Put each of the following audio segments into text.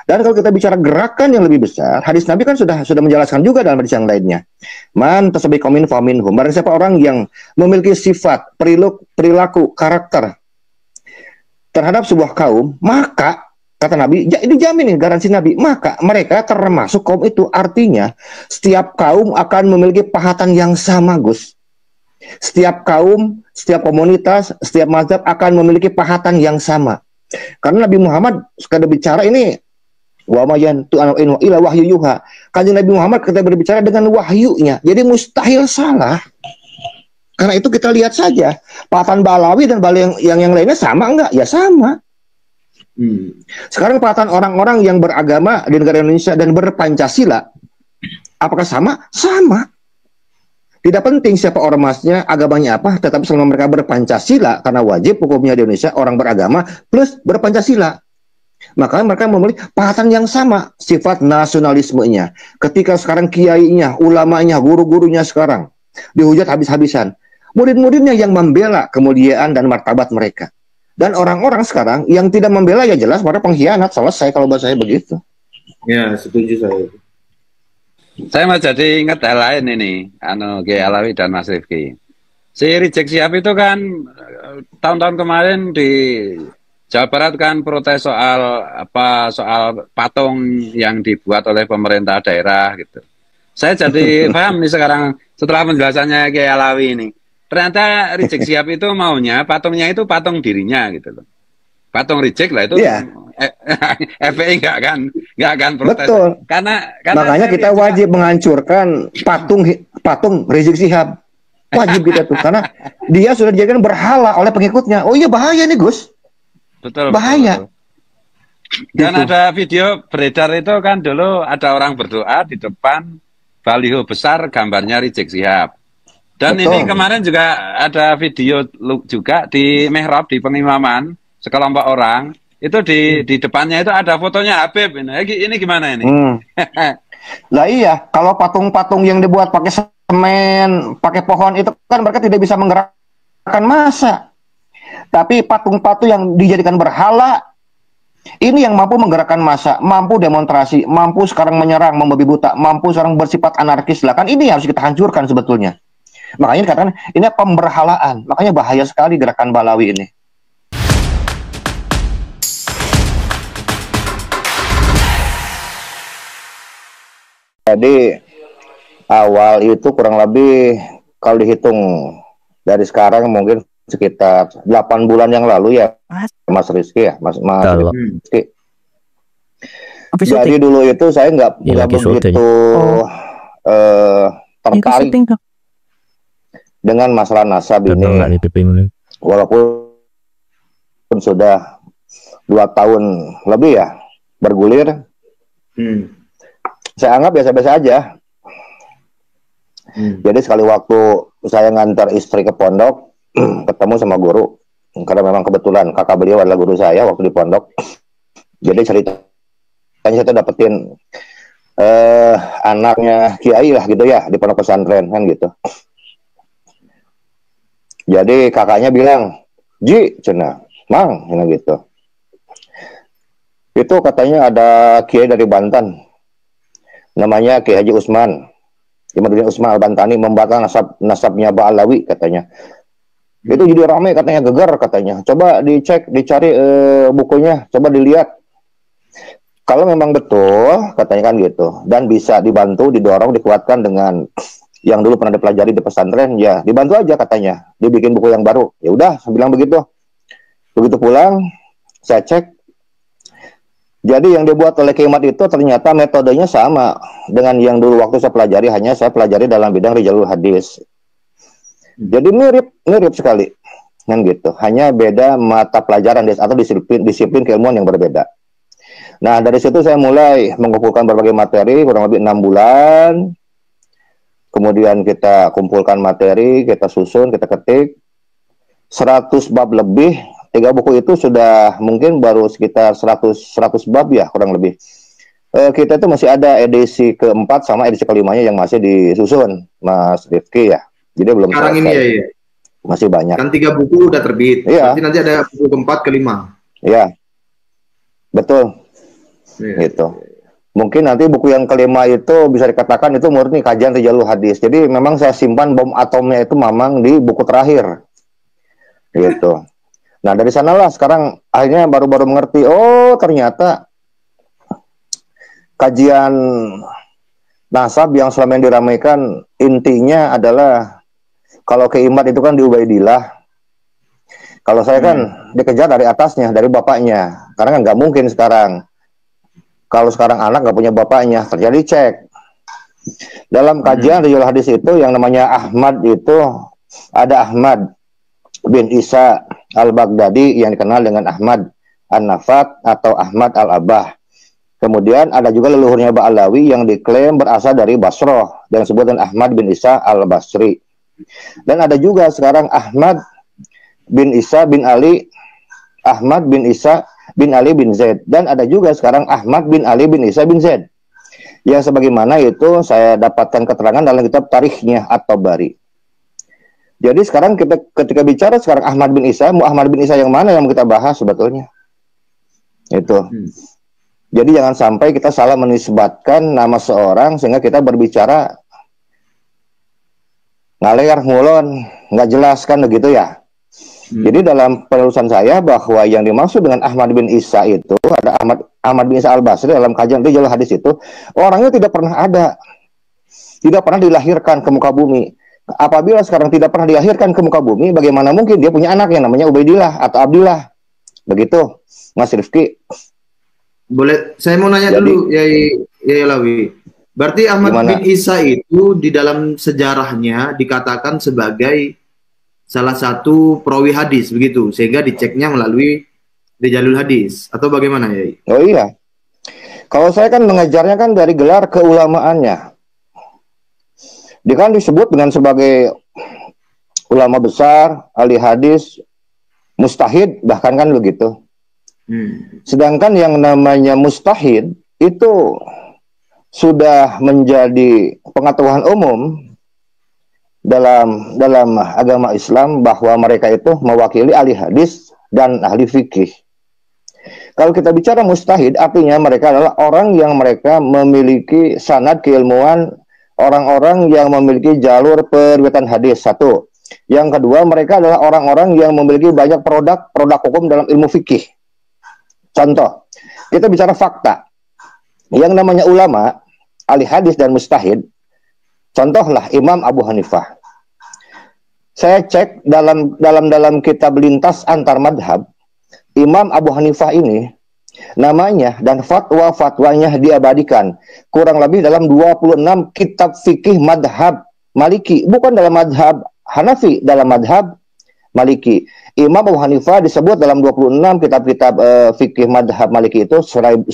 Dan kalau kita bicara gerakan yang lebih besar, hadis Nabi kan sudah menjelaskan juga dalam hadis yang lainnya. Man tasabiqa minhum faminhum. Barang siapa orang yang memiliki sifat, perilaku, karakter terhadap sebuah kaum, maka kata Nabi, dijamin nih garansi Nabi, maka mereka termasuk kaum itu. Artinya setiap kaum akan memiliki pahatan yang sama, Gus. Setiap kaum, setiap komunitas, setiap mazhab akan memiliki pahatan yang sama. Karena Nabi Muhammad sekadar bicara ini wa mayan tu ila wahyu yuha. Kanjeng Nabi Muhammad kita berbicara dengan wahyunya. Jadi mustahil salah. Karena itu kita lihat saja pahatan Balawi dan Balawi yang lainnya sama enggak? Ya sama. Sekarang pahatan orang-orang yang beragama di negara Indonesia dan berpancasila apakah sama? Sama. Tidak penting siapa ormasnya, agamanya apa, tetapi selama mereka berpancasila, karena wajib hukumnya di Indonesia orang beragama plus berpancasila. Maka mereka memiliki pahatan yang sama, sifat nasionalismenya. Ketika sekarang kiainya, ulamanya, guru-gurunya sekarang dihujat habis-habisan, murid-muridnya yang membela kemuliaan dan martabat mereka. Dan orang-orang sekarang yang tidak membela ya jelas mereka pengkhianat, selesai kalau bahasa saya begitu. Ya, setuju saya. Saya mau jadi ingat hal lain ini, Kiai Alawi dan Mas Rifki. Si Rizik Syihab itu kan tahun-tahun kemarin di Jawa Barat kan protes soal patung yang dibuat oleh pemerintah daerah gitu. Saya jadi paham nih sekarang setelah penjelasannya Kiai Alawi ini. Ternyata Rizik Syihab itu maunya patungnya itu patung dirinya gitu loh. Patung Rizik lah itu. Yeah. FPI nggak akan protes. Betul. Karena makanya kita wajib menghancurkan patung Rizik Syihab. Wajib kita tuh karena dia sudah dijadikan berhala oleh pengikutnya. Oh iya bahaya nih Gus. Betul. Bahaya. Betul. Dan gitu. Ada video beredar itu kan dulu ada orang berdoa di depan baliho besar gambarnya Rizik Syihab. Dan betul. Ini kemarin juga ada video juga di mihrab di pengimaman sekelompok orang itu di depannya itu ada fotonya Habib. Ini gimana ini? Lah iya, kalau patung-patung yang dibuat pakai semen, pakai pohon itu kan mereka tidak bisa menggerakkan massa. Tapi patung-patung yang dijadikan berhala ini yang mampu menggerakkan massa, mampu demonstrasi, mampu sekarang menyerang, membabi buta, mampu sekarang bersifat anarkis lah. Kan ini harus kita hancurkan sebetulnya. Makanya dikatakan ini pemberhalaan. Makanya bahaya sekali gerakan Balawi ini. Jadi awal itu kurang lebih kalau dihitung dari sekarang mungkin sekitar 8 bulan yang lalu ya Mas Rizky ya Mas Rizky. Jadi dulu itu saya nggak begitu tertarik dengan masalah nasab ini, walaupun sudah 2 tahun lebih ya bergulir. Saya anggap biasa-biasa aja. Jadi sekali waktu saya ngantar istri ke pondok, ketemu sama guru, karena memang kebetulan kakak beliau adalah guru saya waktu di pondok. Jadi ceritanya saya dapetin anaknya kiai lah gitu ya di pondok pesantren kan gitu. Jadi kakaknya bilang, Ji, cina, Mang, gitu. Itu katanya ada kiai dari Banten, namanya Kiai Haji Usman, Imaduddin Usman Al-Bantani, membakar nasabnya Ba'alawi katanya. Itu jadi ramai katanya, gegar katanya. Coba dicek, dicari bukunya, coba dilihat. Kalau memang betul katanya kan gitu, dan bisa dibantu, didorong, dikuatkan dengan yang dulu pernah dipelajari di pesantren, ya dibantu aja katanya. Dibikin buku yang baru. Ya udah, saya bilang begitu. Begitu pulang, saya cek. Jadi yang dibuat oleh Kiai Mat itu ternyata metodenya sama dengan yang dulu waktu saya pelajari, hanya saya pelajari dalam bidang rijalul hadis. Jadi mirip sekali, kan gitu. Hanya beda mata pelajaran atau disiplin keilmuan yang berbeda. Nah dari situ saya mulai mengumpulkan berbagai materi kurang lebih 6 bulan. Kemudian kita kumpulkan materi, kita susun, kita ketik 100 bab lebih. 3 buku itu sudah mungkin baru sekitar 100 bab ya kurang lebih. Kita itu masih ada edisi keempat sama edisi kelimanya yang masih disusun Mas Rifki ya. Jadi belum sekarang selesai. Ini ya. Masih banyak. Kan 3 buku udah terbit. Iya. Nanti ada buku keempat, kelima. Iya. Betul. Iya. gitu. Mungkin nanti buku yang kelima itu bisa dikatakan itu murni kajian rijalul hadis. Jadi memang saya simpan bom atomnya itu memang di buku terakhir, gitu. Nah dari sanalah sekarang akhirnya baru-baru mengerti, oh ternyata kajian nasab yang selama yang diramaikan intinya adalah kalau ke Imad itu kan di Ubaidillah. Kalau saya kan dikejar dari atasnya, dari bapaknya. Karena kan nggak mungkin sekarang. Kalau sekarang anak nggak punya bapaknya, terjadi cek. Dalam kajian rijalul hadis itu yang namanya Ahmad itu ada Ahmad bin Isa al-Baghdadi yang dikenal dengan Ahmad an-Nafat atau Ahmad al-Abah. Kemudian ada juga leluhurnya Ba'alawi yang diklaim berasal dari Basroh yang disebut dengan Ahmad bin Isa al-Basri. Dan ada juga sekarang Ahmad bin Isa bin Ali, Ahmad bin Isa bin Ali bin Zaid, dan ada juga sekarang Ahmad bin Ali bin Isa bin Zaid. Yang sebagaimana itu saya dapatkan keterangan dalam kitab Tarikhnya At-Tabari. Jadi sekarang kita ketika bicara sekarang Ahmad bin Isa, Ahmad bin Isa yang mana yang mau kita bahas sebetulnya? Itu. Jadi jangan sampai kita salah menisbatkan nama seorang sehingga kita berbicara ngaler ngulon, nggak jelas kan begitu ya. Jadi dalam penelusuran saya bahwa yang dimaksud dengan Ahmad bin Isa itu ada Ahmad bin Isa al-Basri dalam kajian rijalul hadis itu orangnya tidak pernah ada, tidak pernah dilahirkan ke muka bumi. Apabila sekarang tidak pernah dilahirkan ke muka bumi, bagaimana mungkin dia punya anak yang namanya Ubaidillah atau Abdillah? Begitu, Mas Rifki. Boleh, saya mau nanya dulu, Yai Alawi. Berarti Ahmad bin Isa itu di dalam sejarahnya dikatakan sebagai salah satu perawi hadis begitu, sehingga diceknya melalui rijalul hadis atau bagaimana ya? Oh iya, kalau saya kan mengajarnya kan dari gelar keulamaannya, dia kan disebut dengan sebagai ulama besar, ahli hadis, mustahid bahkan kan begitu. Sedangkan yang namanya mustahid itu sudah menjadi pengetahuan umum dalam agama Islam bahwa mereka itu mewakili ahli hadis dan ahli fikih. Kalau kita bicara mustahid, artinya mereka adalah orang yang mereka memiliki sanad keilmuan, orang-orang yang memiliki jalur periwayatan hadis. Satu. Yang kedua, mereka adalah orang-orang yang memiliki banyak produk hukum dalam ilmu fikih. Contoh, kita bicara fakta. Yang namanya ulama, ahli hadis dan mustahid, contohlah Imam Abu Hanifah. Saya cek dalam kitab lintas antar madhab, Imam Abu Hanifah ini namanya dan fatwa-fatwanya diabadikan kurang lebih dalam 26 kitab fikih madhab Maliki, bukan dalam madhab Hanafi, dalam madhab Maliki. Imam Abu Hanifah disebut dalam 26 kitab-kitab fikih madhab Maliki itu 1900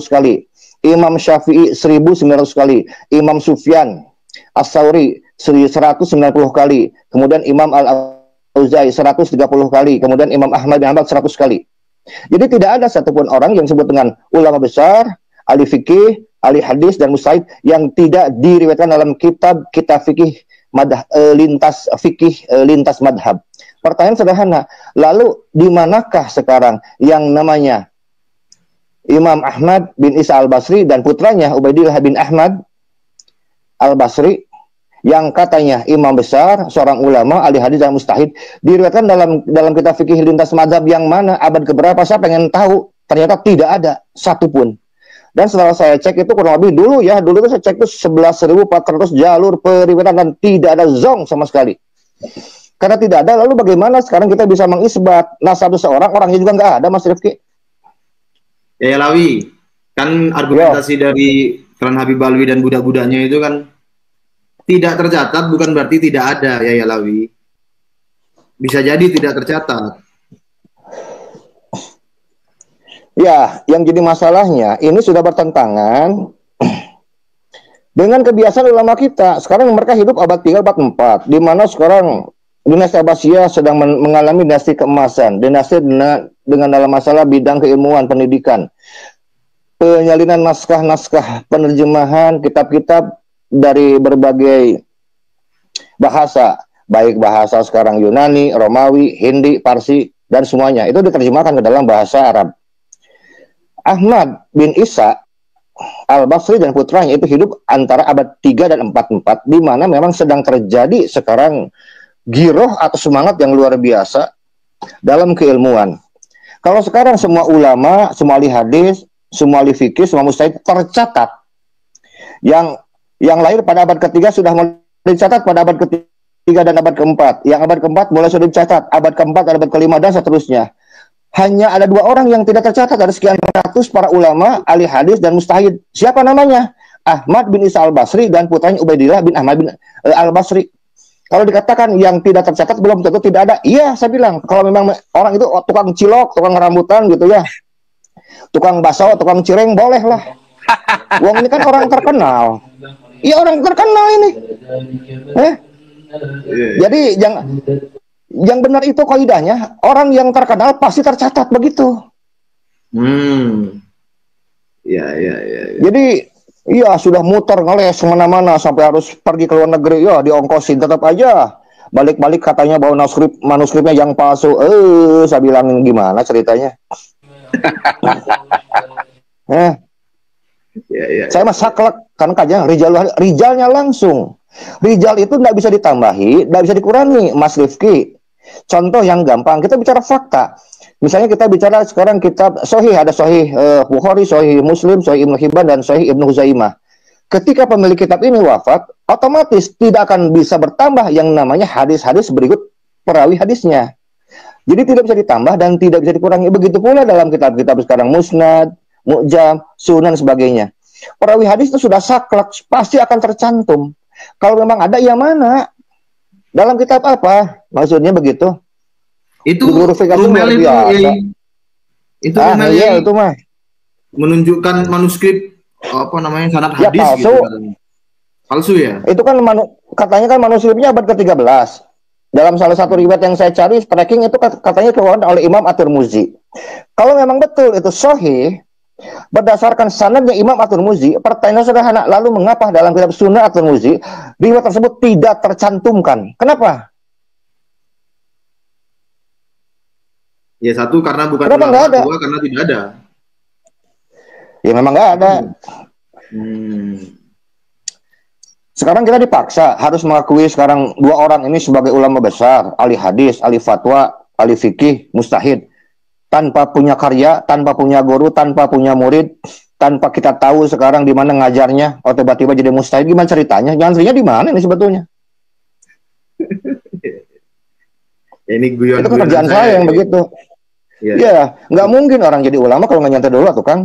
kali. Imam Syafi'i 1900 kali, Imam Sufyan As-Sauri 190 kali, kemudian Imam Al-Auza'i 130 kali, kemudian Imam Ahmad bin Hanbal 100 kali. Jadi tidak ada satupun orang yang disebut dengan ulama besar, ahli fikih, ahli hadis dan mustahid yang tidak diriwayatkan dalam kitab fikih lintas madhab. Pertanyaan sederhana, lalu di manakah sekarang yang namanya Imam Ahmad bin Isa al-Basri dan putranya Ubaidillah bin Ahmad al-Basri yang katanya imam besar, seorang ulama, ahli hadis dan mustahid, diriwayatkan dalam kitab fikih lintas mazhab yang mana, abad keberapa, saya pengen tahu. Ternyata tidak ada satupun. Dan setelah saya cek itu kurang lebih dulu itu saya cek itu 11.400 jalur periwayatan dan tidak ada zong sama sekali. Karena tidak ada, lalu bagaimana sekarang kita bisa mengisbat nasab seseorang, orangnya juga nggak ada, Mas Rifki? Ya Lawi, kan argumentasi dari Kran Habib Alwi dan budak-budaknya itu kan tidak tercatat bukan berarti tidak ada ya Lawi. Bisa jadi tidak tercatat. Ya, yang jadi masalahnya ini sudah bertentangan dengan kebiasaan ulama kita. Sekarang mereka hidup abad 3, abad 4, di mana sekarang dinasti Abbasiyah sedang mengalami dinasti keemasan, dinasti dengan dalam masalah bidang keilmuan, pendidikan, penyalinan naskah-naskah, penerjemahan kitab-kitab dari berbagai bahasa, baik bahasa sekarang Yunani, Romawi, Hindi, Parsi, dan semuanya itu diterjemahkan ke dalam bahasa Arab. Ahmad bin Isa Al-Basri dan putranya itu hidup antara abad 3 dan 44, di mana memang sedang terjadi sekarang giroh atau semangat yang luar biasa dalam keilmuan. Kalau sekarang semua ulama, semua ahli hadis, semua ahli fikih, semua mustahid tercatat. Yang lahir pada abad ketiga sudah mulai dicatat pada abad ketiga dan abad keempat. Yang abad keempat mulai sudah dicatat, abad keempat, abad kelima dan seterusnya. Hanya ada 2 orang yang tidak tercatat dari sekian ratus para ulama, ahli hadis dan mustahid. Siapa namanya? Ahmad bin Isa Al-Basri dan putranya Ubaidillah bin Ahmad bin Al-Basri. Kalau dikatakan yang tidak tercatat belum tentu tidak ada. Iya, saya bilang kalau memang orang itu tukang cilok, tukang rambutan gitu ya, tukang bakso, tukang cireng boleh lah. Wong ini kan orang terkenal. Iya, orang terkenal ini. Jadi yang benar itu kaidahnya, orang yang terkenal pasti tercatat begitu. Ya. Jadi iya, sudah muter ngeles kemana-mana sampai harus pergi ke luar negeri, ya diongkosin, tetap aja balik-balik katanya bawa manuskripnya yang palsu. Saya bilang gimana ceritanya? Saya mah saklek kan kajian rijalnya langsung. Rijal itu tidak bisa ditambahi, tidak bisa dikurangi, Mas Rifki. Contoh yang gampang, kita bicara fakta. Misalnya kita bicara sekarang kitab Sahih, ada Sahih Bukhari, Sahih Muslim, Sahih Ibnu Hibban, dan Sahih Ibnu Huzaimah. Ketika pemilik kitab ini wafat, otomatis tidak akan bisa bertambah yang namanya hadis-hadis berikut perawi hadisnya. Jadi tidak bisa ditambah dan tidak bisa dikurangi. Begitu pula dalam kitab-kitab sekarang Musnad, Mu'jam, Sunan, sebagainya. Perawi hadis itu sudah saklek, pasti akan tercantum. Kalau memang ada, ya mana? Dalam kitab apa? Maksudnya begitu. Itu Rumel itu Rumel iya, itu mah menunjukkan manuskrip apa namanya sanad hadis palsu. Gitu. Palsu ya? Itu kan katanya kan manuskripnya abad ke-13. Dalam salah satu riwayat yang saya cari tracking itu katanya keluar oleh Imam At-Tirmizi. Kalau memang betul itu sahih berdasarkan sanadnya Imam At-Tirmizi, pertanyaan sederhana, lalu mengapa dalam kitab Sunan At-Tirmizi riwayat tersebut tidak tercantumkan? Kenapa? Ya satu karena bukan ulama, dua karena tidak ada. Ya memang nggak ada. Sekarang kita dipaksa harus mengakui sekarang 2 orang ini sebagai ulama besar, ahli hadis, ahli fatwa, ahli fikih, mustahid, tanpa punya karya, tanpa punya guru, tanpa punya murid, tanpa kita tahu sekarang di mana ngajarnya, oh tiba-tiba jadi mustahid. Gimana ceritanya? Nyantrinya di mana ini sebetulnya? Ini guyon. Itu kerjaan saya yang begitu. Ya, nggak mungkin orang jadi ulama kalau nggak nyantai dulu tuh kan.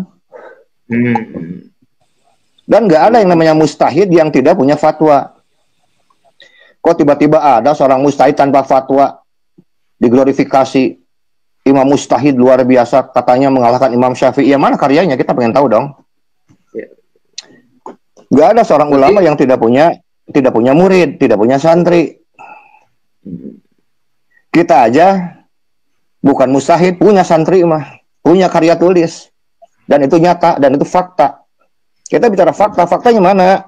Dan nggak ada yang namanya mustahid yang tidak punya fatwa. Kok tiba-tiba ada seorang mustahid tanpa fatwa diglorifikasi? Imam mustahid luar biasa, katanya mengalahkan Imam Syafi'i. Ya mana karyanya? Kita pengen tahu dong. Nggak ada seorang ulama yang tidak punya murid, tidak punya santri. Kita aja bukan mustahid, punya santri mah, punya karya tulis, dan itu nyata, dan itu fakta. Kita bicara fakta, faktanya mana?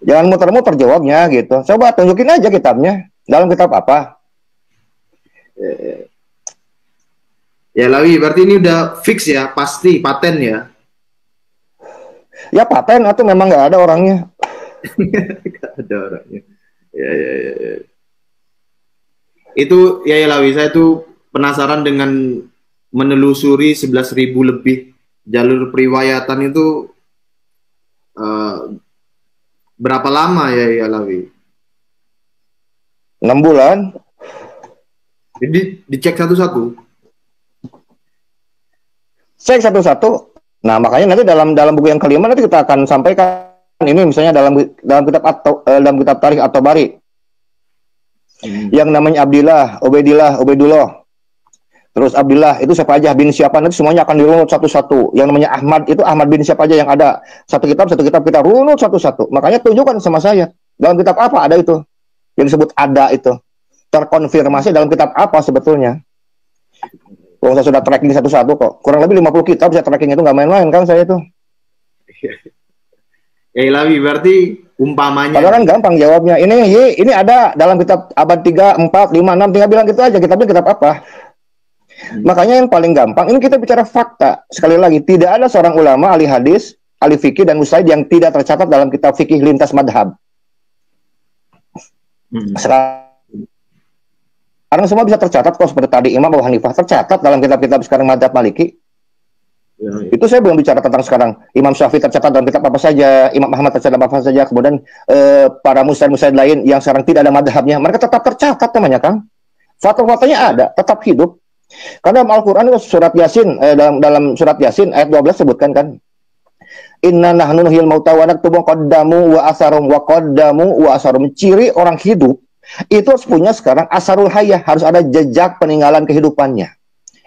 Jangan muter-muter jawabnya gitu. Coba tunjukin aja kitabnya. Dalam kitab apa? Ya Lawi, berarti ini udah fix ya, pasti paten ya? Ya paten atau memang nggak ada orangnya? Nggak ada orangnya. Ya. Itu ya Lawi, saya tuh penasaran dengan menelusuri 11.000 lebih jalur periwayatan itu berapa lama ya Lawi? 6 bulan. Jadi dicek satu-satu. Cek satu-satu. Nah makanya nanti dalam buku yang kelima nanti kita akan sampaikan ini misalnya dalam kitab Tarikh At-Tabari. Yang namanya Abdillah, Ubaidullah. Terus Abdillah itu siapa aja, bin siapa, nanti semuanya akan dirunut satu-satu. Yang namanya Ahmad itu Ahmad bin siapa aja yang ada. Satu kitab kita runut satu-satu. Makanya tunjukkan sama saya. Dalam kitab apa ada itu? Yang disebut ada itu. Terkonfirmasi dalam kitab apa sebetulnya? Kalau saya sudah tracking satu-satu kok. Kurang lebih 50 kitab saya tracking itu nggak main-main kan saya itu. Ya Ilawi, berarti umpamanya. Padahal kan gampang jawabnya. Ini ada dalam kitab abad 3, 4, 5, 6. Tinggal bilang gitu aja. Kitabnya kitab apa? Makanya yang paling gampang, ini kita bicara fakta. Sekali lagi, tidak ada seorang ulama, ahli hadis, ahli fikih, dan mustahid yang tidak tercatat dalam kitab fikih lintas madhab. Sekarang semua bisa tercatat kok, seperti tadi Imam Abu Hanifah tercatat dalam kitab-kitab sekarang madhab Maliki. Itu saya belum bicara tentang sekarang Imam Syafi'i tercatat dalam kitab apa saja, Imam Ahmad tercatat dalam apa saja, kemudian para mustahid lain yang sekarang tidak ada madhabnya, mereka tetap tercatat namanya, Kang. Fatwa-fatwanya ada, tetap hidup. Karena Al-Quran surat Yasin, dalam surat Yasin ayat 12 sebutkan kan, inna nahnu nuhyil mauta wa naktubu qaddamu wa asarum wa qaddamu wa asarum. Ciri orang hidup itu harus punya sekarang asarul hayah, harus ada jejak peninggalan kehidupannya.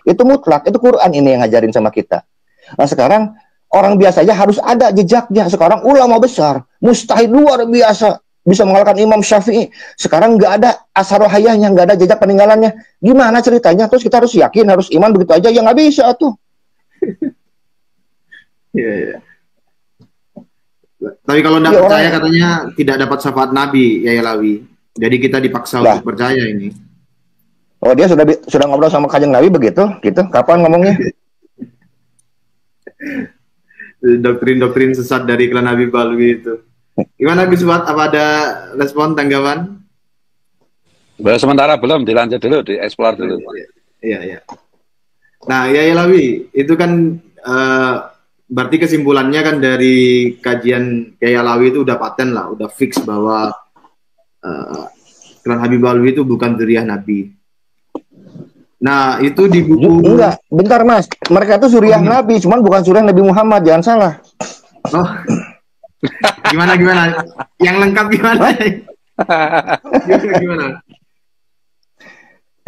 Itu mutlak, itu Quran ini yang ngajarin sama kita. Nah sekarang orang biasa aja harus ada jejaknya. Sekarang ulama besar, mustahid luar biasa, bisa mengalahkan Imam Syafi'i. Sekarang nggak ada asarul hayahnya, nggak ada jejak peninggalannya. Gimana ceritanya? Terus kita harus yakin, harus iman begitu aja? Ya nggak bisa tuh. Iya. Tapi kalau tidak percaya katanya tidak dapat syafaat Nabi, ya Lawi. Jadi kita dipaksa untuk percaya ini. Oh, dia sudah ngobrol sama Kanjeng Nabi begitu, gitu. Kapan ngomongnya? Doktrin-doktrin sesat dari klan Habib Alwi itu. Gimana Gus Wat? Apa ada respon, tanggapan? Sementara belum, dilanjut dulu, dieksplor dulu. Iya. Nah, ya Lawi, itu kan berarti kesimpulannya kan dari kajian Kiai Alawi itu udah paten lah, udah fix bahwa klan Habib Alwi itu bukan dzurriyyah Nabi. Nah, itu di buku... Enggak, bentar Mas. Mereka itu zuriyah Nabi, cuman bukan zuriyah Nabi Muhammad, jangan salah. Oh. Gimana? Yang lengkap gimana? Gimana?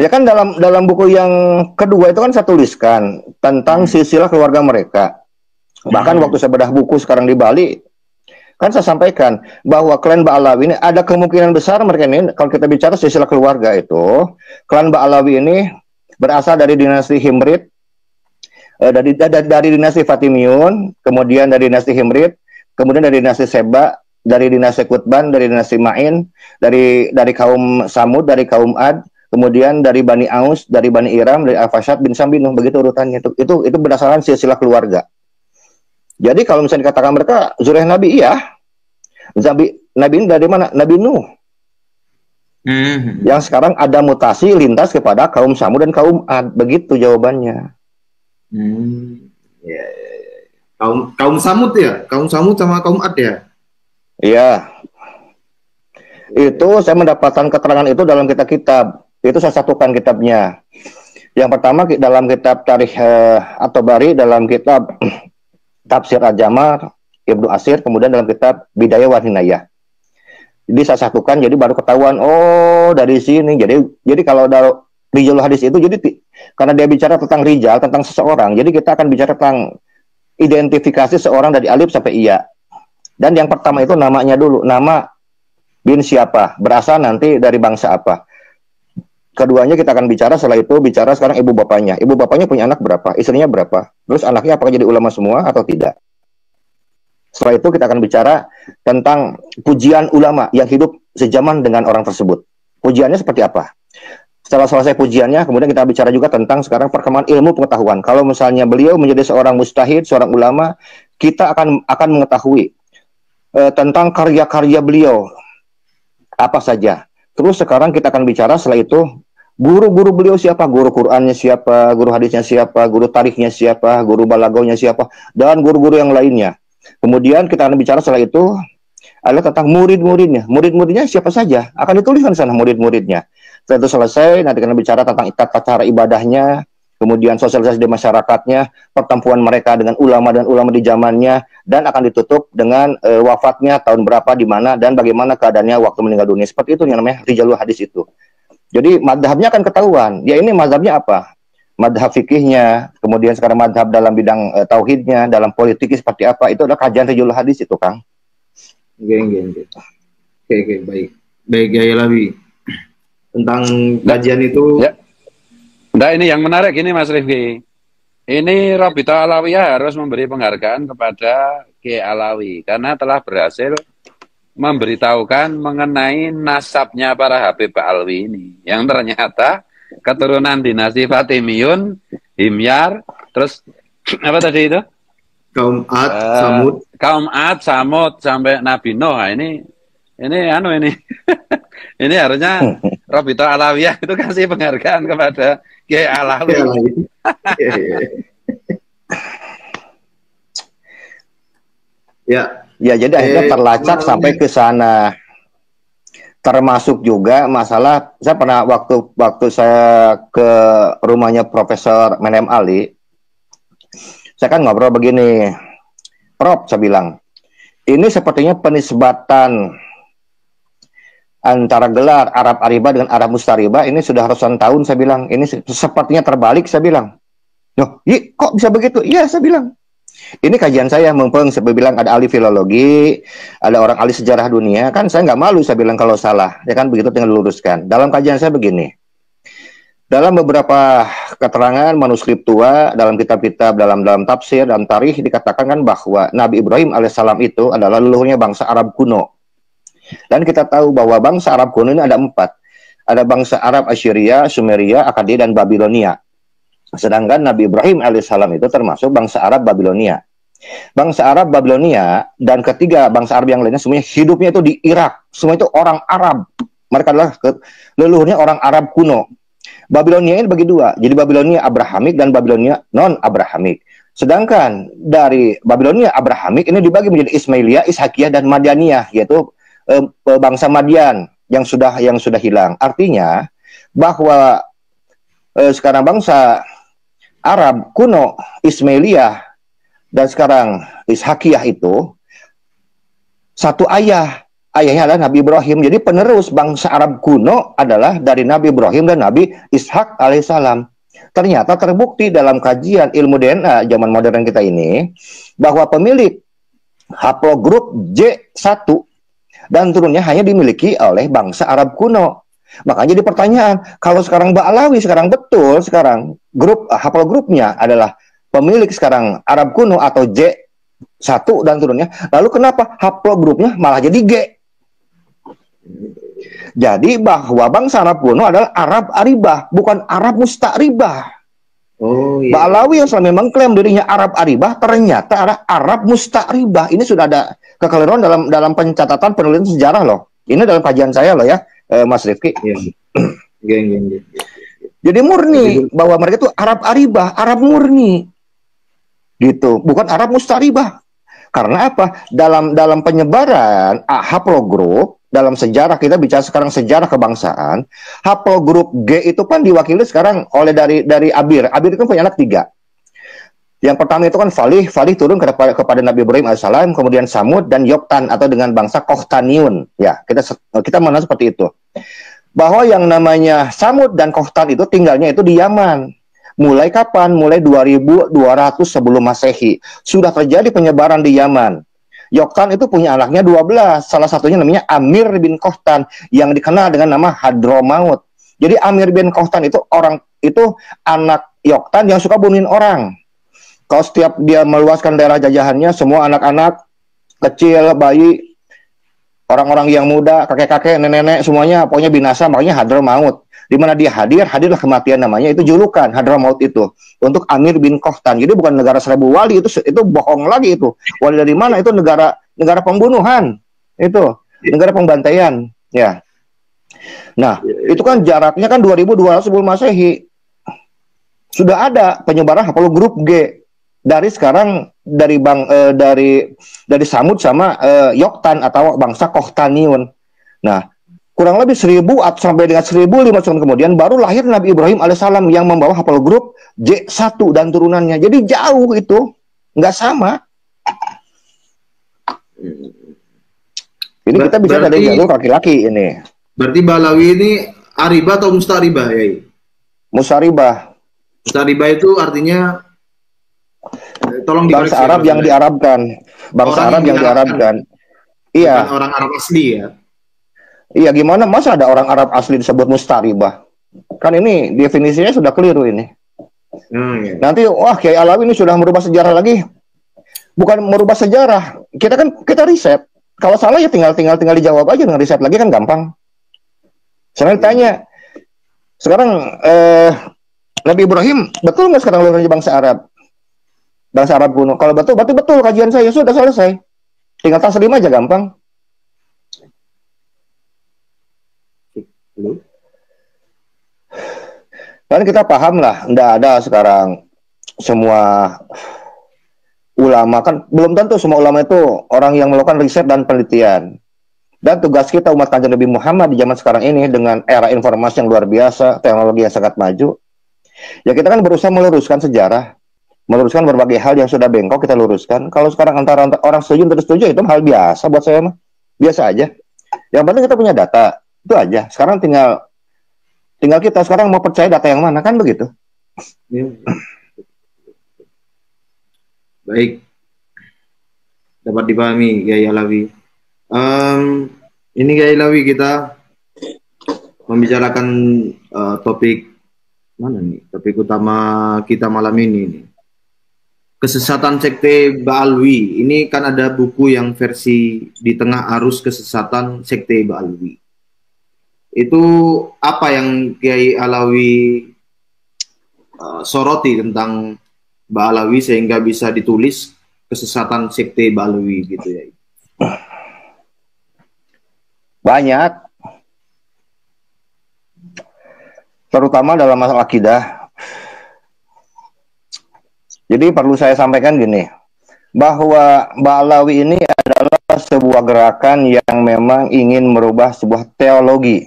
Ya kan dalam buku yang kedua itu kan saya tuliskan tentang silsilah keluarga mereka. Bahkan waktu saya bedah buku sekarang di Bali, kan saya sampaikan bahwa klan Ba'alawi ini ada kemungkinan besar mereka ini, kalau kita bicara silsilah keluarga itu, klan Ba'alawi ini berasal dari dinasti Himrid, dari dinasti Fatimiyun, kemudian dari dinasti Himrid, kemudian dari dinasti Seba, dari dinasti Qutban, dari dinasti Ma'in, dari kaum Samud, dari kaum Ad, kemudian dari Bani Aus, dari Bani Iram, dari Al-Fashad bin Sambinuh, begitu urutannya. Itu berdasarkan silsilah keluarga. Jadi kalau misalnya dikatakan mereka zuriyah Nabi, iya. Nabi ini dari mana? Nabi Nuh. Yang sekarang ada mutasi lintas kepada kaum Samud dan kaum Ad, begitu jawabannya. Ya. Kaum Samud ya, kaum Samud sama kaum Ad ya. Iya. Itu saya mendapatkan keterangan itu dalam kitab-kitab. Itu saya satukan kitabnya. Yang pertama dalam kitab Tarikh At-Tabari, dalam kitab Tafsir Al-Jamar Ibnu Asir, kemudian dalam kitab Bidayah wa Hinayah. Jadi saya satukan, jadi baru ketahuan, oh dari sini. Jadi kalau ada rijal hadis itu, jadi karena dia bicara tentang rijal, tentang seseorang, jadi kita akan bicara tentang identifikasi seorang dari alif sampai iya. Dan yang pertama itu namanya dulu, nama bin siapa, berasal nanti dari bangsa apa. Keduanya kita akan bicara, setelah itu bicara sekarang ibu bapaknya. Ibu bapaknya punya anak berapa, istrinya berapa, terus anaknya apakah jadi ulama semua atau tidak. Setelah itu kita akan bicara tentang pujian ulama yang hidup sejaman dengan orang tersebut. Pujiannya seperti apa? Setelah selesai pujiannya, kemudian kita bicara juga tentang sekarang perkembangan ilmu pengetahuan. Kalau misalnya beliau menjadi seorang mustahid, seorang ulama, kita akan mengetahui tentang karya-karya beliau apa saja. Terus sekarang kita akan bicara setelah itu guru-guru beliau siapa, guru Qur'annya siapa, guru hadisnya siapa, guru tarikhnya siapa, guru balaghahnya siapa, dan guru-guru yang lainnya. Kemudian kita akan bicara setelah itu adalah tentang murid-muridnya. Murid-muridnya siapa saja, akan dituliskan di sana murid-muridnya. Setelah itu selesai, nanti kita bicara tentang cara ibadahnya, kemudian sosialisasi di masyarakatnya, pertemuan mereka dengan ulama dan ulama di zamannya, dan akan ditutup dengan wafatnya tahun berapa, di mana, dan bagaimana keadaannya waktu meninggal dunia. Seperti itu yang namanya rijalul hadis itu. Jadi madhabnya akan ketahuan. Ya ini madhabnya apa? Madhab fikihnya, kemudian sekarang madhab dalam bidang tauhidnya, dalam politik seperti apa, itu adalah kajian rijalul hadis itu, Kang. Oke, baik ya Lawi. Tentang kajian itu. Ya. Nah ini yang menarik ini Mas Rifki. Ini Rabita Alawiyah harus memberi penghargaan kepada Kiai Alawi karena telah berhasil memberitahukan mengenai nasabnya para Habib Alwi ini, yang ternyata keturunan dinasti Fatimiyun, Himyar, terus apa tadi itu? Kaum Ad, Samud. Kaum Ad, Samud sampai Nabi Nuh. Nah, ini ini ini harusnya Robito Alawiyah itu kasih penghargaan kepada Kiai Alawi. Ya, jadi akhirnya terlacak sampai ke sana. Termasuk juga masalah, saya pernah waktu saya ke rumahnya Profesor Menem Ali, saya kan ngobrol begini, Prof, saya bilang, ini sepertinya penisbatan antara gelar Arab Aribah dengan Arab Mustaribah ini sudah ratusan tahun, saya bilang, ini sepertinya terbalik, saya bilang. Loh, kok bisa begitu? Iya, saya bilang. Ini kajian saya, mumpung saya bilang ada ahli filologi, ada orang ahli sejarah dunia, kan saya nggak malu saya bilang kalau salah, ya kan begitu tinggal diluruskan. Dalam kajian saya begini, dalam beberapa keterangan manuskrip tua, dalam kitab-kitab, dalam tafsir, dalam tarikh dikatakan kan bahwa Nabi Ibrahim alaihissalam itu adalah leluhurnya bangsa Arab kuno. Dan kita tahu bahwa bangsa Arab kuno ini ada 4. Ada bangsa Arab Assyria, Sumeria, Akkadiya, dan Babilonia. Sedangkan Nabi Ibrahim alaihissalam itu termasuk bangsa Arab Babilonia. Bangsa Arab Babilonia dan ketiga bangsa Arab yang lainnya semuanya hidupnya itu di Irak. Semua itu orang Arab. Mereka adalah leluhurnya orang Arab kuno. Babilonia ini bagi 2. Jadi Babilonia Abrahamik dan Babilonia non-Abrahamik. Sedangkan dari Babilonia Abrahamik ini dibagi menjadi Ismailiyah, Ishakiyah, dan Madianiyah, yaitu bangsa Madian yang sudah hilang. Artinya bahwa sekarang bangsa Arab kuno, Ismailiyah, dan sekarang Ishakiyah itu satu ayah. Ayahnya adalah Nabi Ibrahim. Jadi penerus bangsa Arab kuno adalah dari Nabi Ibrahim dan Nabi Ishak alaihissalam. Ternyata terbukti dalam kajian ilmu DNA zaman modern kita ini bahwa pemilik haplogrup J1 dan turunnya hanya dimiliki oleh bangsa Arab kuno. Makanya jadi pertanyaan, kalau sekarang Mbak Alawi sekarang betul sekarang haplogrupnya adalah pemilik sekarang Arab kuno atau J1 dan turunnya, lalu kenapa haplogrupnya malah jadi G? Jadi bahwa bangsa Arab kuno adalah Arab Aribah, bukan Arab Musta'ribah. Oh, iya. Mbak Alawi yang selama mengklaim dirinya Arab Aribah ternyata adalah Arab Musta'ribah. Ini sudah ada kekeliruan dalam pencatatan penulisan sejarah loh. Ini dalam kajian saya loh ya. Mas Rifki. Jadi murni bahwa mereka itu Arab Aribah, Arab murni. Gitu, bukan Arab Mustaribah. Karena apa? Dalam penyebaran haplogrup, dalam sejarah kita bicara sekarang sejarah kebangsaan, haplogrup G itu kan diwakili sekarang oleh dari Abir. Abir itu kan punya anak 3. Yang pertama itu kan Falih turun kepada Nabi Ibrahim alaihissalam, kemudian Samud dan Yoktan atau dengan bangsa Qohtaniun. Ya, kita mengenal seperti itu. Bahwa yang namanya Samud dan Qohtan itu tinggalnya itu di Yaman. Mulai kapan? Mulai 2200 sebelum Masehi. Sudah terjadi penyebaran di Yaman. Yoktan itu punya anaknya 12. Salah satunya namanya Amir bin Qohtan yang dikenal dengan nama Hadromaut. Jadi Amir bin Qohtan itu anak Yoktan yang suka bunuhin orang. Kalau setiap dia meluaskan daerah jajahannya, semua anak-anak kecil, bayi, orang-orang yang muda, kakek-kakek, nenek-nenek, semuanya pokoknya binasa, makanya Hadramaut. Di mana dia hadirlah kematian namanya, itu julukan Hadramaut itu untuk Amir bin Qohtan. Jadi bukan negara 1000 wali, itu bohong lagi itu. Wali dari mana? Itu negara pembunuhan. Itu negara pembantaian, ya. Nah, itu kan jaraknya kan 2200 sebelum Masehi. Sudah ada penyebaran haplogrup G. Dari sekarang dari Samud sama Yoktan atau bangsa Qohtaniun. Nah, kurang lebih 1000 atau sampai dengan 1500 tahun kemudian baru lahir Nabi Ibrahim alaihissalam yang membawa haplogrup J1 dan turunannya. Jadi jauh itu, nggak sama. Ini kita bisa dari jalur laki-laki ini. Berarti Balawi ini Aribah atau Mustaribah ya? Mustaribah. Mustaribah itu artinya tolong bangsa Arab yang diarabkan. Bangsa Arab yang diarabkan. Iya. Bukan orang Arab asli ya. Iya, gimana masa ada orang Arab asli disebut Mustaribah? Kan ini definisinya sudah keliru ini. Iya. Nanti Kiai Alawi ini sudah merubah sejarah lagi. Bukan merubah sejarah. Kita riset. Kalau salah ya tinggal dijawab aja dengan riset lagi kan gampang. Saya tanya, Sekarang Nabi Ibrahim betul nggak sekarang leluhurnya bangsa Arab? Bangsa Arab kuno. Kalau betul, berarti betul kajian saya sudah selesai. Tinggal taslim aja gampang. Dan kita paham lah, tidak ada sekarang semua ulama, kan belum tentu semua ulama itu orang yang melakukan riset dan penelitian. Dan tugas kita umat Kanjeng Nabi Muhammad di zaman sekarang ini dengan era informasi yang luar biasa, teknologi yang sangat maju, ya kita kan berusaha meluruskan sejarah, meluruskan berbagai hal yang sudah bengkok, kita luruskan. Kalau sekarang antara orang setuju dan tidak setuju itu hal biasa buat saya mah, biasa aja. Yang penting kita punya data, itu aja. Sekarang tinggal kita sekarang mau percaya data yang mana, kan begitu. Ya. Baik, dapat dipahami Kiai Alawi. Ini Kiai Alawi, kita membicarakan topik mana nih? Topik utama kita malam ini nih. Kesesatan sekte Ba'alwi. Ini kan ada buku yang versi di tengah arus kesesatan sekte Ba'alwi. Itu apa yang Kiai Alawi soroti tentang Ba'alawi sehingga bisa ditulis kesesatan sekte Ba'alwi gitu ya? Banyak, terutama dalam masalah akidah. Jadi perlu saya sampaikan gini, bahwa Ba'alawi ini adalah sebuah gerakan yang memang ingin merubah sebuah teologi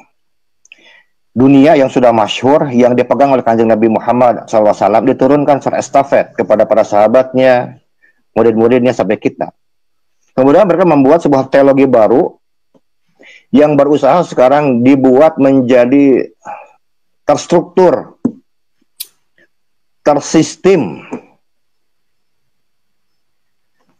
dunia yang sudah masyhur, yang dipegang oleh Kanjeng Nabi Muhammad SAW, diturunkan secara estafet kepada para sahabatnya, murid-muridnya sampai kita. Kemudian mereka membuat sebuah teologi baru yang berusaha sekarang dibuat menjadi terstruktur, tersistem.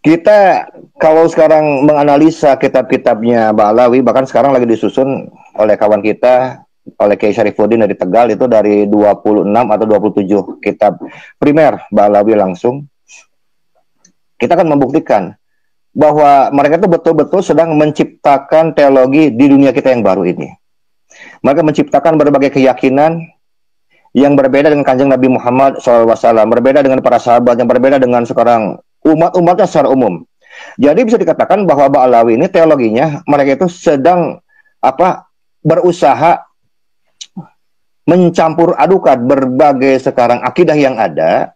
Kita kalau sekarang menganalisa kitab-kitabnya Ba'alawi, bahkan sekarang lagi disusun oleh kawan kita, oleh Kiai Syarifuddin dari Tegal, itu dari 26 atau 27 kitab primer Ba'alawi langsung. Kita akan membuktikan bahwa mereka itu betul-betul sedang menciptakan teologi di dunia kita yang baru ini. Mereka menciptakan berbagai keyakinan yang berbeda dengan Kanjeng Nabi Muhammad SAW, berbeda dengan para sahabat, yang berbeda dengan sekarang umat-umatnya secara umum. Jadi bisa dikatakan bahwa Ba'alawi ini teologinya, mereka itu sedang berusaha mencampur adukan berbagai sekarang akidah yang ada,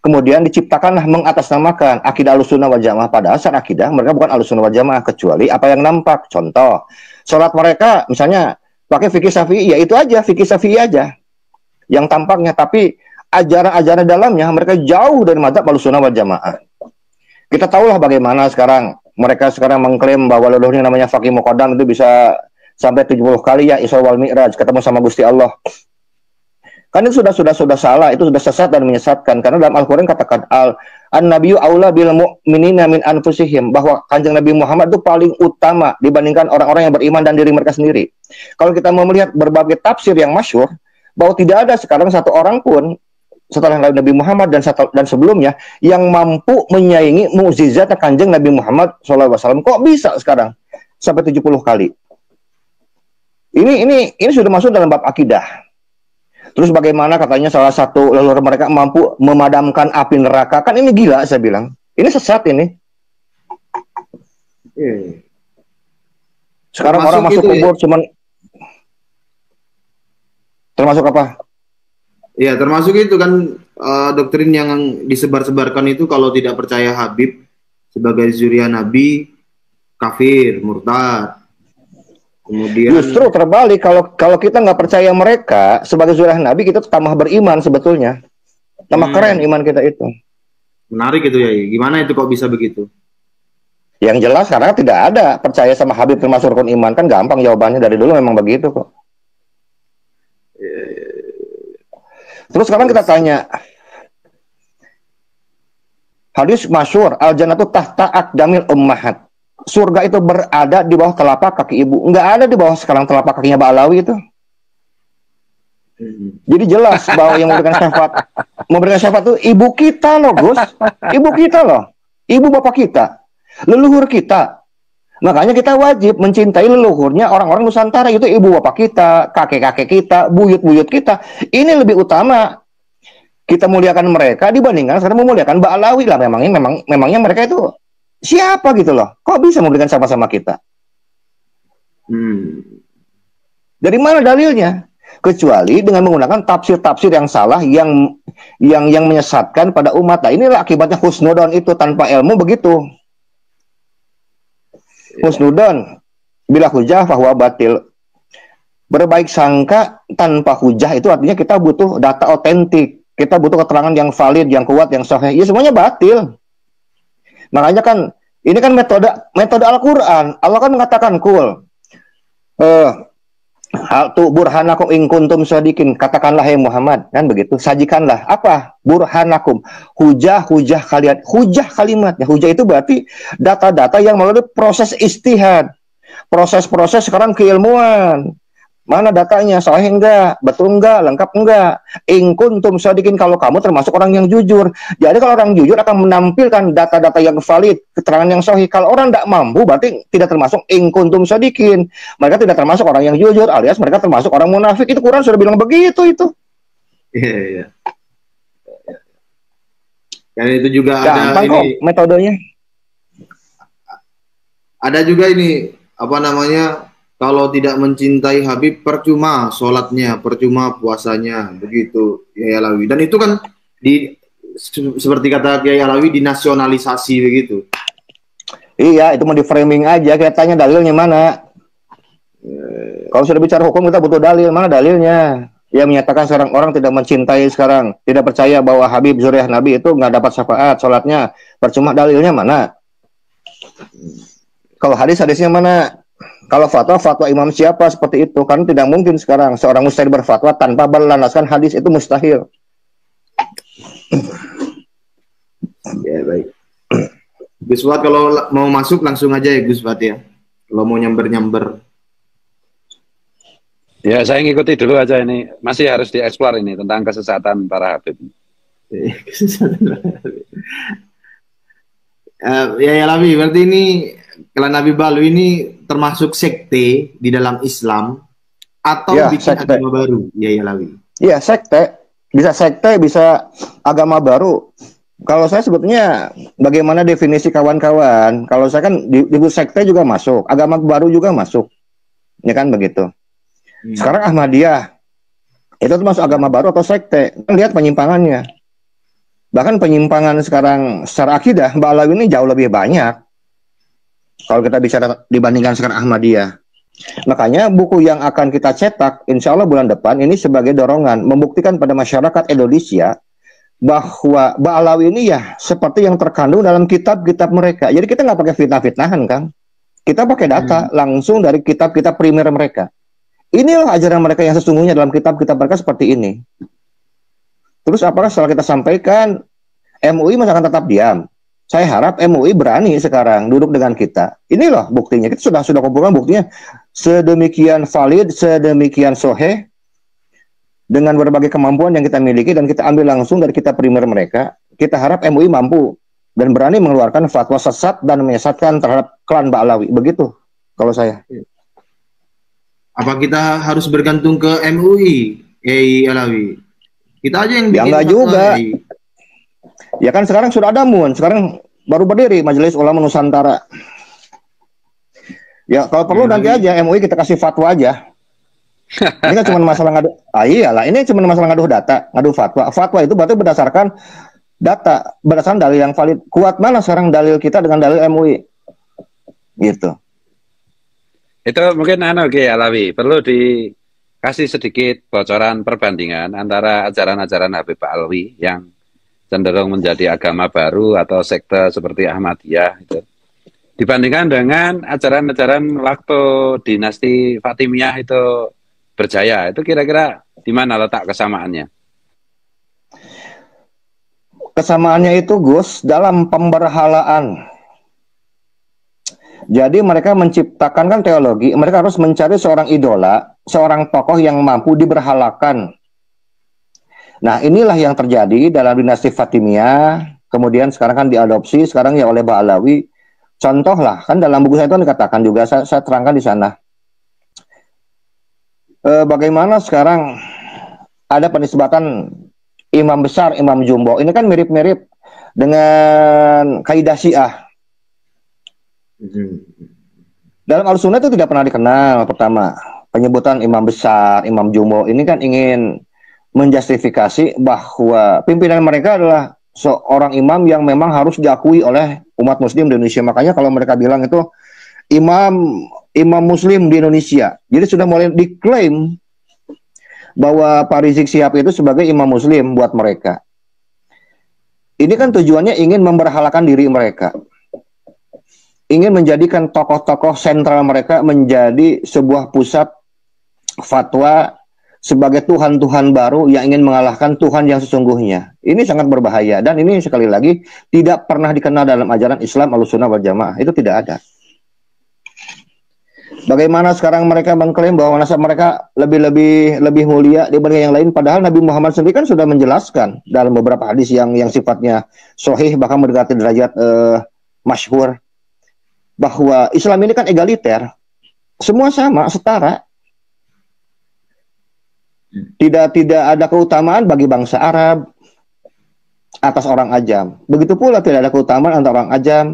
kemudian diciptakanlah mengatasnamakan akidah Ahlussunnah wal Jamaah. Padahal secara akidah mereka bukan Ahlussunnah wal Jamaah, kecuali apa yang nampak. Contoh, sholat mereka misalnya pakai fikih Syafi'i, ya itu aja, fikih Syafi'i aja yang tampaknya, tapi ajaran-ajaran dalamnya mereka jauh dari mazhab Ahlussunnah wal Jamaah. Kita tahulah bagaimana sekarang mereka sekarang mengklaim bahwa leluhurnya namanya Faqih Muqaddam itu bisa sampai 70 kali ya Isra wal Mi'raj, ketemu sama Gusti Allah. Kan itu sudah salah, itu sudah sesat dan menyesatkan. Karena dalam Al-Quran katakan an-nabiyyu aula bil mu'minina min anfusihim, bahwa Kanjeng Nabi Muhammad itu paling utama dibandingkan orang-orang yang beriman dan diri mereka sendiri. Kalau kita mau melihat berbagai tafsir yang masyhur, bahwa tidak ada sekarang satu orang pun setelah Nabi Muhammad dan sebelumnya yang mampu menyaingi mukjizat Kanjeng Nabi Muhammad SAW. Kok bisa sekarang sampai 70 kali? Ini sudah masuk dalam bab akidah. Terus bagaimana katanya salah satu leluhur mereka mampu memadamkan api neraka? Kan ini gila, saya bilang. Ini sesat ini. Sekarang termasuk orang masuk kubur cuman termasuk apa? Ya, termasuk itu kan doktrin yang disebar-sebarkan itu, kalau tidak percaya Habib sebagai zuriat Nabi, kafir, murtad. Kemudian justru terbalik, kalau kita nggak percaya mereka sebagai zuriat Nabi, kita tambah beriman sebetulnya. Tambah keren iman kita itu. Menarik itu ya. Gimana itu kok bisa begitu? Yang jelas karena tidak ada percaya sama Habib termasuk rukun iman, kan gampang jawabannya, dari dulu memang begitu kok. Terus sekarang kita tanya, hadis masyhur, al-jannatu tahta aqdamil ummahat. Surga itu berada di bawah telapak kaki ibu. Nggak ada di bawah sekarang telapak kakinya Ba'alawi itu. Jadi jelas bahwa yang memberikan syafaat itu ibu kita loh, Gus. Ibu kita loh. Ibu bapak kita. Leluhur kita. Makanya kita wajib mencintai leluhurnya orang-orang Nusantara, itu ibu bapak kita, kakek-kakek kita, buyut-buyut kita. Ini lebih utama kita muliakan mereka dibandingkan sekarang memuliakan Ba'alawi lah. Memangnya mereka itu siapa gitu loh? Kok bisa memberikan sama-sama kita? Dari mana dalilnya? Kecuali dengan menggunakan tafsir-tafsir yang salah, yang menyesatkan pada umat. Nah, inilah akibatnya husnudon itu, tanpa ilmu begitu. Husnudon bila hujah bahwa batil. Berbaik sangka tanpa hujah itu artinya kita butuh data otentik. Kita butuh keterangan yang valid, yang kuat, yang sahih. Ya semuanya batil. Makanya kan ini kan metode Al-Qur'an. Allah kan mengatakan kul. Hal tu burhanakum in kuntum shadiqin, katakanlah hai Muhammad, kan begitu, sajikanlah apa burhanakum, hujah kalian, hujah kalimatnya, hujah itu berarti data-data yang melalui proses istihad, proses sekarang keilmuan. Mana datanya, sahih enggak, betul enggak, lengkap enggak? In kuntum shadiqin, kalau kamu termasuk orang yang jujur. Jadi kalau orang jujur akan menampilkan data-data yang valid, keterangan yang sahih. Kalau orang tidak mampu, berarti tidak termasuk in kuntum shadiqin. Mereka tidak termasuk orang yang jujur, alias mereka termasuk orang munafik. Itu Quran sudah bilang begitu itu. Iya. Dan itu juga gampang ada kok ini metodenya. Ada juga ini apa namanya? Kalau tidak mencintai Habib, percuma sholatnya, percuma puasanya, begitu Kiai Alawi. Dan itu kan seperti kata Kiai Alawi, dinasionalisasi begitu. Iya, itu mau di framing aja. Kita tanya dalilnya mana. Kalau sudah bicara hukum kita butuh dalil. Mana dalilnya? Yang menyatakan seorang orang tidak mencintai sekarang, tidak percaya bahwa Habib Zuriyah Nabi itu nggak dapat syafaat, sholatnya percuma, dalilnya mana? Kalau hadisnya mana? Kalau fatwa imam siapa seperti itu? Kan tidak mungkin sekarang seorang mustahil berfatwa tanpa berlandaskan hadis, itu mustahil. Ya baik. Gus Fuad kalau mau masuk langsung aja ya Gus Fuad ya. Kalau mau nyamber. Ya saya ngikuti dulu aja ini. Masih harus dieksplor ini tentang kesesatan para Habib. Ya Alawi, berarti ini Klan Nabi Balu ini termasuk sekte di dalam Islam atau ya, bikin sekte. agama baru? Ya Alawi. Iya, sekte. Bisa sekte, bisa agama baru. Kalau saya sebetulnya bagaimana definisi kawan-kawan? Kalau saya kan di sekte juga masuk, agama baru juga masuk. Ya kan begitu. Sekarang Ahmadiyah itu termasuk agama baru atau sekte? Lihat penyimpangannya. Bahkan penyimpangan sekarang secara akidah Ba'alawi ini jauh lebih banyak. Kalau kita bicara dibandingkan sekarang Ahmadiyah. Makanya buku yang akan kita cetak insya Allah bulan depan ini sebagai dorongan membuktikan pada masyarakat Indonesia bahwa Ba'alawi ini ya seperti yang terkandung dalam kitab-kitab mereka. Jadi kita nggak pakai fitnah-fitnahan, Kang. Kita pakai data langsung dari kitab-kitab primer mereka. Inilah ajaran mereka yang sesungguhnya dalam kitab-kitab mereka seperti ini. Terus apakah setelah kita sampaikan MUI masih akan tetap diam? Saya harap MUI berani sekarang duduk dengan kita. Ini loh buktinya. Kita sudah kumpulkan buktinya sedemikian valid, sedemikian sahih dengan berbagai kemampuan yang kita miliki dan kita ambil langsung dari kitab primer mereka. Kita harap MUI mampu dan berani mengeluarkan fatwa sesat dan menyesatkan terhadap klan Ba'alawi. Begitu kalau saya. Apa kita harus bergantung ke MUI, Alawi? Kita aja yang bikin. Ya enggak juga. Ya kan sekarang sudah ada MUN, sekarang baru berdiri Majelis Ulama Nusantara. Ya kalau perlu nanti aja MUI kita kasih fatwa aja. Ini kan cuma masalah ngadu. Iyalah, ini cuma masalah ngadu data, ngadu fatwa. Fatwa itu berarti berdasarkan data, berdasarkan dalil yang valid. Kuat mana sekarang dalil kita dengan dalil MUI? Gitu. Itu mungkin Alawi, perlu dikasih sedikit bocoran perbandingan antara ajaran-ajaran Habib Ba'alawi yang cenderung menjadi agama baru atau sekte seperti Ahmadiyah itu, dibandingkan dengan ajaran-ajaran waktu dinasti Fatimiyah itu berjaya. Itu kira-kira di mana letak kesamaannya? Kesamaannya itu Gus dalam pemberhalaan. Jadi mereka menciptakan kan teologi, mereka harus mencari seorang idola, seorang tokoh yang mampu diberhalakan. Nah inilah yang terjadi dalam dinasti Fatimiyah, kemudian sekarang kan diadopsi sekarang ya oleh Ba'alawi. Contoh lah, kan dalam buku saya itu dikatakan juga, saya terangkan di sana. Bagaimana sekarang ada penisbatan imam besar, imam jumbo. Ini kan mirip-mirip dengan kaidah Syiah. Dalam Al-Sunnah itu tidak pernah dikenal pertama. Penyebutan imam besar, imam jumbo. Ini kan ingin menjustifikasi bahwa pimpinan mereka adalah seorang imam yang memang harus diakui oleh umat muslim di Indonesia. Makanya kalau mereka bilang itu imam muslim di Indonesia. Jadi sudah mulai diklaim bahwa Pak Rizik Syihab itu sebagai imam muslim buat mereka. Ini kan tujuannya ingin memberhalakan diri mereka. Ingin menjadikan tokoh-tokoh sentral mereka menjadi sebuah pusat fatwa sebagai Tuhan-Tuhan baru yang ingin mengalahkan Tuhan yang sesungguhnya. Ini sangat berbahaya. Dan ini sekali lagi tidak pernah dikenal dalam ajaran Islam Ahlussunnah wal Jamaah. Itu tidak ada. Bagaimana sekarang mereka mengklaim bahwa nasab mereka lebih mulia dibanding yang lain, padahal Nabi Muhammad sendiri kan sudah menjelaskan dalam beberapa hadis yang sifatnya sahih, bahkan mendekati derajat masyhur, bahwa Islam ini kan egaliter, semua sama, setara. Tidak ada keutamaan bagi bangsa Arab atas orang Ajam. Begitu pula tidak ada keutamaan antara orang Ajam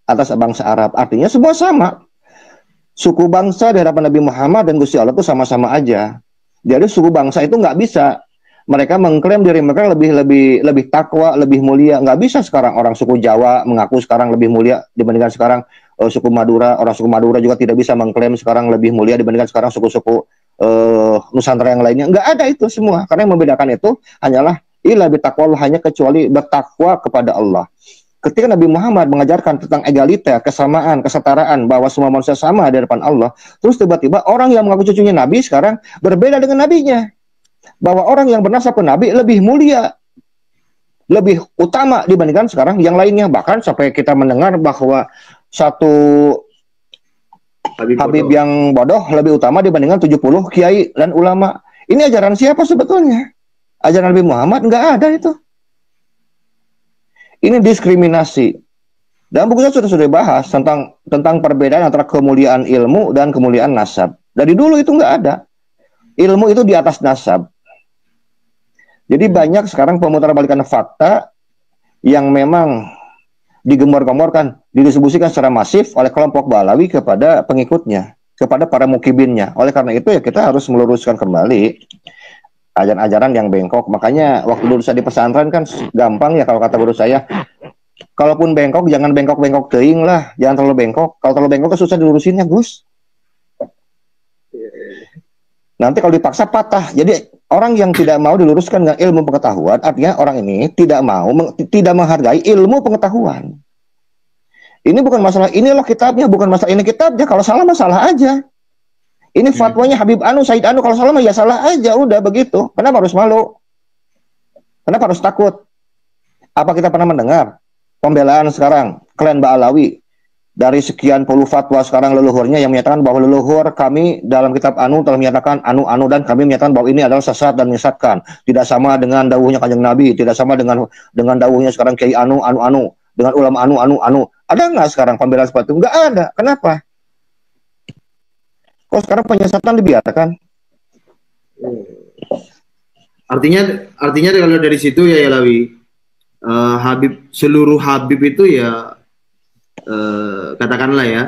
atas bangsa Arab. Artinya semua sama. Suku bangsa di hadapan Nabi Muhammad dan Gusti Allah itu sama-sama aja. Jadi suku bangsa itu nggak bisa mereka mengklaim diri mereka lebih takwa, lebih mulia. Nggak bisa sekarang orang suku Jawa mengaku sekarang lebih mulia dibandingkan sekarang suku Madura. Orang suku Madura juga tidak bisa mengklaim sekarang lebih mulia dibandingkan sekarang suku-suku Nusantara yang lainnya. Nggak ada itu semua. Karena yang membedakan itu hanyalah illa bitaqwa, hanya kecuali bertakwa kepada Allah. Ketika Nabi Muhammad mengajarkan tentang egaliter, kesamaan, kesetaraan, bahwa semua manusia sama di hadapan Allah, terus tiba-tiba orang yang mengaku cucunya Nabi sekarang berbeda dengan nabinya. Bahwa orang yang bernasab ke Nabi lebih mulia, lebih utama dibandingkan sekarang yang lainnya. Bahkan sampai kita mendengar bahwa satu Habib yang bodoh lebih utama dibandingkan 70 kiai dan ulama. Ini ajaran siapa sebetulnya? Ajaran Nabi Muhammad? Nggak ada itu. Ini diskriminasi. Dalam buku saya sudah bahas tentang perbedaan antara kemuliaan ilmu dan kemuliaan nasab. Dari dulu itu nggak ada. Ilmu itu di atas nasab. Jadi banyak sekarang pemutarbalikan fakta yang memang digembor-gemborkan, didistribusikan secara masif oleh kelompok Balawi kepada pengikutnya, kepada para mukibinnya. Oleh karena itu ya kita harus meluruskan kembali ajaran-ajaran yang bengkok. Makanya waktu dulu saya di pesantren kan gampang ya kalau kata guru saya, kalaupun bengkok jangan bengkok-bengkok teuing lah, jangan terlalu bengkok. Kalau terlalu bengkok kan susah dilurusinnya, Gus. Nanti kalau dipaksa patah. Jadi orang yang tidak mau diluruskan dengan ilmu pengetahuan, artinya orang ini tidak menghargai ilmu pengetahuan. Ini bukan masalah inilah kitabnya, bukan masalah ini kitabnya. Kalau salah masalah aja. Ini fatwanya Habib Anu, Said Anu, kalau salah ya salah aja, udah begitu. Kenapa harus malu? Kenapa harus takut? Apa kita pernah mendengar pembelaan sekarang klan Ba'alawi dari sekian puluh fatwa sekarang leluhurnya yang menyatakan bahwa leluhur kami dalam kitab Anu telah menyatakan anu dan kami menyatakan bahwa ini adalah sesat dan menyesatkan, tidak sama dengan dawuhnya Kanjeng Nabi, tidak sama dengan dawuhnya sekarang Kiai Anu, dengan ulama Anu. Ada nggak sekarang pembelaan seperti itu? Nggak ada. Kenapa? Kok sekarang penyesatan dibiarkan? Artinya kalau dari situ ya Lawi, seluruh Habib itu ya katakanlah ya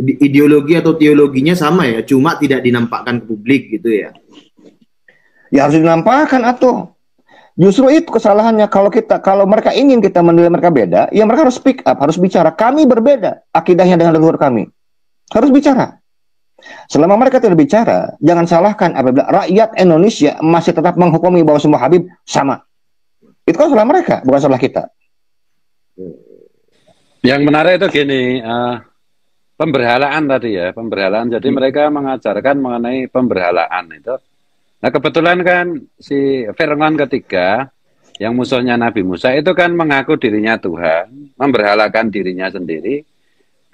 ideologi atau teologinya sama ya, cuma tidak dinampakkan ke publik gitu ya. Ya harus dinampakkan atau justru itu kesalahannya. Kalau mereka ingin kita menilai mereka beda, ya mereka harus speak up, harus bicara. Kami berbeda akidahnya dengan leluhur kami. Harus bicara. Selama mereka tidak bicara, jangan salahkan apabila rakyat Indonesia masih tetap menghukumi bahwa semua Habib sama. Itu kan salah mereka, bukan salah kita. Yang menarik itu gini, pemberhalaan tadi ya, pemberhalaan. Jadi mereka mengajarkan mengenai pemberhalaan itu. Nah kebetulan kan si Fir'aun ketiga, yang musuhnya Nabi Musa itu kan mengaku dirinya Tuhan, memberhalakan dirinya sendiri.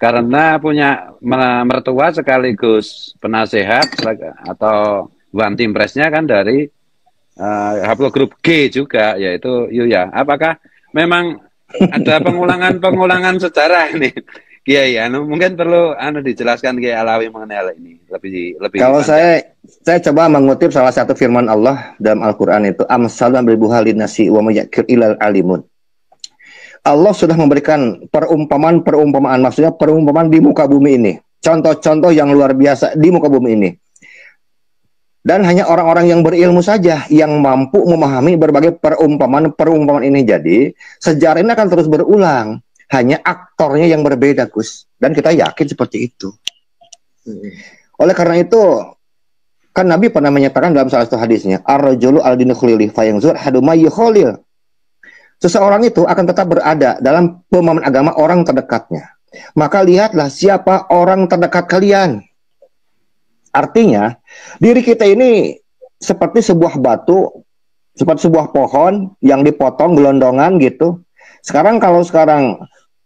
Karena punya mertua sekaligus penasehat atau one team press-nya kan dari haplogrup G juga, yaitu Yuya. Apakah memang ada pengulangan sejarah ini? Kiai, mungkin perlu dijelaskan Kiai Alawi mengenai hal ini lebih. Kalau saya coba mengutip salah satu firman Allah dalam Al-Qur'an itu, amsalan bibuhalin nasi wa mayyakir ilal alimun. Allah sudah memberikan perumpamaan, maksudnya perumpamaan di muka bumi ini. Contoh-contoh yang luar biasa di muka bumi ini. Dan hanya orang-orang yang berilmu saja yang mampu memahami berbagai perumpamaan ini. Jadi, sejarah ini akan terus berulang. Hanya aktornya yang berbeda, Gus. Dan kita yakin seperti itu. Oleh karena itu, kan Nabi pernah menyatakan dalam salah satu hadisnya, ar-rajulu al-dinu khulili fayanzur haduma yukholil. Seseorang itu akan tetap berada dalam pemahaman agama orang terdekatnya. Maka lihatlah siapa orang terdekat kalian. Artinya, diri kita ini seperti sebuah batu, seperti sebuah pohon yang dipotong gelondongan gitu. Sekarang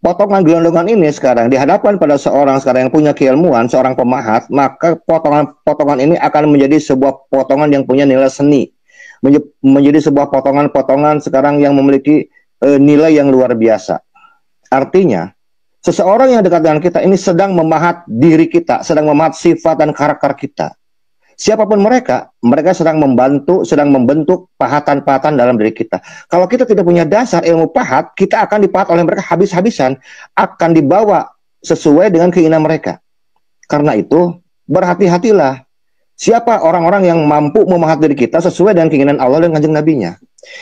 potongan gelondongan ini sekarang dihadapkan pada seorang sekarang yang punya keilmuan, seorang pemahat, maka potongan ini akan menjadi sebuah potongan yang punya nilai seni. Menjadi sebuah potongan-potongan sekarang yang memiliki nilai yang luar biasa. Artinya, seseorang yang dekat dengan kita ini sedang memahat diri kita, sedang memahat sifat dan karakter kita. Siapapun mereka sedang membentuk pahatan-pahatan dalam diri kita. Kalau kita tidak punya dasar ilmu pahat, kita akan dipahat oleh mereka habis-habisan, akan dibawa sesuai dengan keinginan mereka. Karena itu, berhati-hatilah. Siapa orang-orang yang mampu memahat diri kita sesuai dengan keinginan Allah dan Kanjeng Nabi-Nya.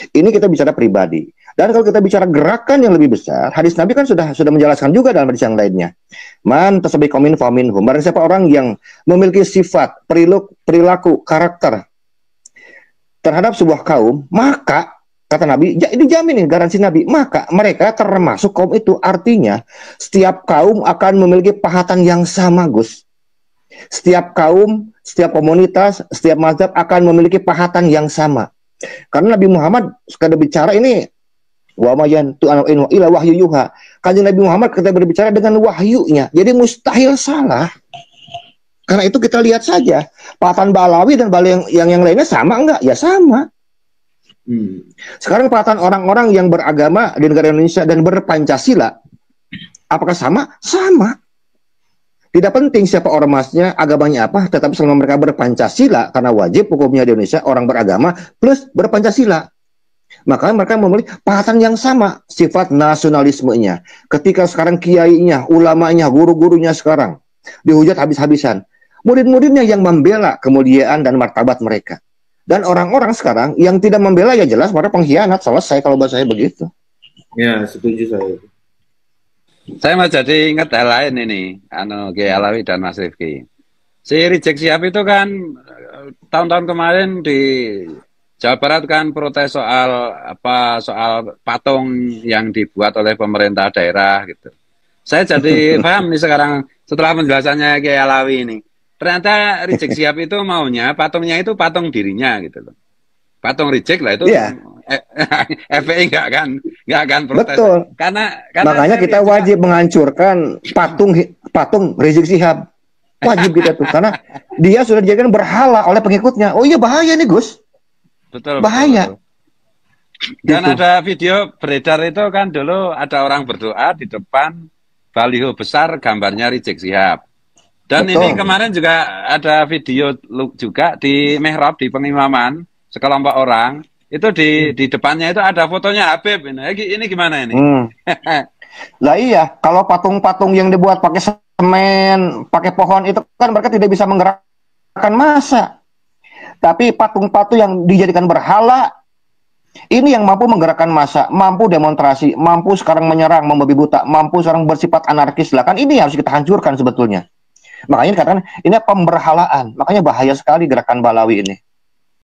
Ini kita bicara pribadi. Dan kalau kita bicara gerakan yang lebih besar, hadis Nabi kan sudah menjelaskan juga dalam hadis yang lainnya. Man tasabiqa minhum. Barang siapa orang yang memiliki sifat, perilaku, karakter terhadap sebuah kaum, maka kata Nabi, dijamin nih garansi Nabi, maka mereka termasuk kaum itu. Artinya, setiap kaum akan memiliki pahatan yang sama, Gus. Setiap kaum, setiap komunitas, setiap mazhab akan memiliki pahatan yang sama. Karena Nabi Muhammad sekadar bicara ini wa mayan tu ila wahyu yuha. Kanjeng Nabi Muhammad kita berbicara dengan wahyunya. Jadi mustahil salah. Karena itu kita lihat saja pahatan Balawi dan Bali yang lainnya sama enggak? Ya sama. Sekarang pahatan orang-orang yang beragama di negara Indonesia dan berpancasila apakah sama? Sama. Tidak penting siapa ormasnya, agamanya apa, tetapi selama mereka berpancasila, karena wajib hukumnya di Indonesia orang beragama plus berpancasila. Maka mereka memiliki pahatan yang sama, sifat nasionalismenya. Ketika sekarang kiainya, ulamanya, guru-gurunya sekarang dihujat habis-habisan. Murid-muridnya yang membela kemuliaan dan martabat mereka. Dan orang-orang sekarang yang tidak membela ya jelas mereka pengkhianat, selesai kalau bahasa saya begitu. Ya, setuju saya. Saya mau jadi ingat hal lain ini, Kiai Alawi dan Mas Rifki. Si Rizik Syihab itu kan tahun-tahun kemarin di Jawa Barat kan protes soal patung yang dibuat oleh pemerintah daerah gitu. Saya jadi paham nih sekarang setelah penjelasannya Kiai Alawi ini. Ternyata Rizik Syihab itu maunya patungnya itu patung dirinya gitu loh. Patung Rizik lah itu. Yeah. FPI nggak akan protes. Betul. Karena makanya kita wajib menghancurkan patung Rizik Syihab. Wajib kita tuh karena dia sudah dijadikan berhala oleh pengikutnya. Oh iya bahaya nih Gus. Betul. Bahaya. Betul. Dan ada video beredar itu kan dulu ada orang berdoa di depan baliho besar gambarnya Rizik Syihab. Dan ini kemarin juga ada video juga di mihrab di pengimaman sekelompok orang. Itu di depannya itu ada fotonya Habib ini gimana ini? Lah iya, kalau patung-patung yang dibuat pakai semen, pakai pohon itu kan mereka tidak bisa menggerakkan massa. Tapi patung-patung yang dijadikan berhala ini yang mampu menggerakkan massa, mampu demonstrasi, mampu sekarang menyerang, membabi buta, mampu sekarang bersifat anarkis lah kan ini harus kita hancurkan sebetulnya. Makanya dikatakan ini pemberhalaan. Makanya bahaya sekali gerakan Balawi ini.